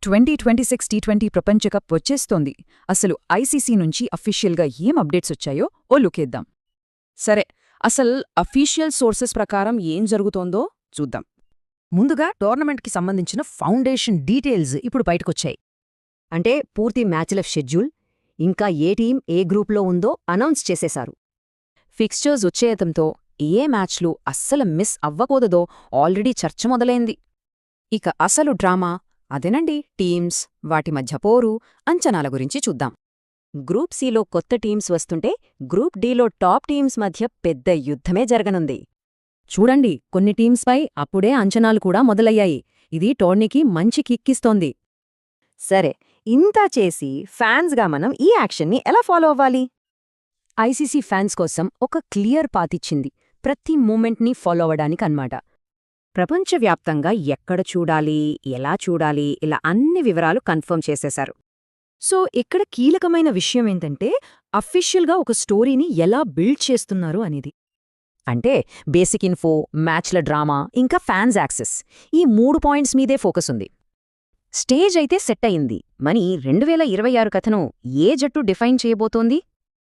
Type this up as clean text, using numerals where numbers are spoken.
2026 T20 ప్రపంచ cup వచ్చేస్తోంది. అసలు ఐసీసీ నుంచి అఫీషియల్గా ఏం అప్డేట్స్ వచ్చాయో ఓ లుకేద్దాం. సరే, అసలు అఫీషియల్ సోర్సెస్ ప్రకారం ఏం జరుగుతోందో చూద్దాం. ముందుగా టోర్నమెంట్కి సంబంధించిన ఫౌండేషన్ డీటెయిల్స్ ఇప్పుడు బయటకొచ్చాయి. అంటే పూర్తి మ్యాచ్ల షెడ్యూల్, ఇంకా ఏ టీం ఏ గ్రూప్లో ఉందో అనౌన్స్ చేసేశారు. ఫిక్స్చర్స్ వచ్చేయతంతో ఏ మ్యాచ్లు అస్సలు మిస్ అవ్వకూడదో ఆల్రెడీ చర్చ మొదలైంది. ఇక అసలు డ్రామా అదేనండి, టీమ్స్, వాటి మధ్య పోరు, అంచనాల గురించి చూద్దాం. గ్రూప్ సిలో కొత్త టీమ్స్ వస్తుంటే గ్రూప్ డిలో టాప్ టీమ్స్ మధ్య పెద్ద యుద్ధమే జరగనుంది. చూడండి, కొన్ని టీమ్స్పై అప్పుడే అంచనాలు కూడా మొదలయ్యాయి. ఇది టోర్నీకి మంచి కిక్కిస్తోంది. సరే, ఇంతా చేసి ఫ్యాన్స్గా మనం ఈ యాక్షన్ని ఎలా ఫాలో అవ్వాలి? ఐసీసీ ఫ్యాన్స్ కోసం ఒక క్లియర్ పాతిచ్చింది, ప్రతి మూమెంట్ని ఫాలో అవ్వడానికి అన్నమాట. ప్రపంచవ్యాప్తంగా ఎక్కడ చూడాలి, ఎలా చూడాలి, ఇలా అన్ని వివరాలు కన్ఫర్మ్ చేసేశారు. సో ఇక్కడ కీలకమైన విషయం ఏంటంటే అఫీషియల్గా ఒక స్టోరీని ఎలా బిల్డ్ చేస్తున్నారు అనేది. అంటే బేసిక్ ఇన్ఫో, మ్యాచ్ల డ్రామా, ఇంకా ఫ్యాన్స్ యాక్సెస్, ఈ 3 పాయింట్స్ మీదే ఫోకస్ ఉంది. స్టేజ్ అయితే సెట్ అయింది. మరి 2026 కథను ఏ జట్టు డిఫైన్ చేయబోతోంది?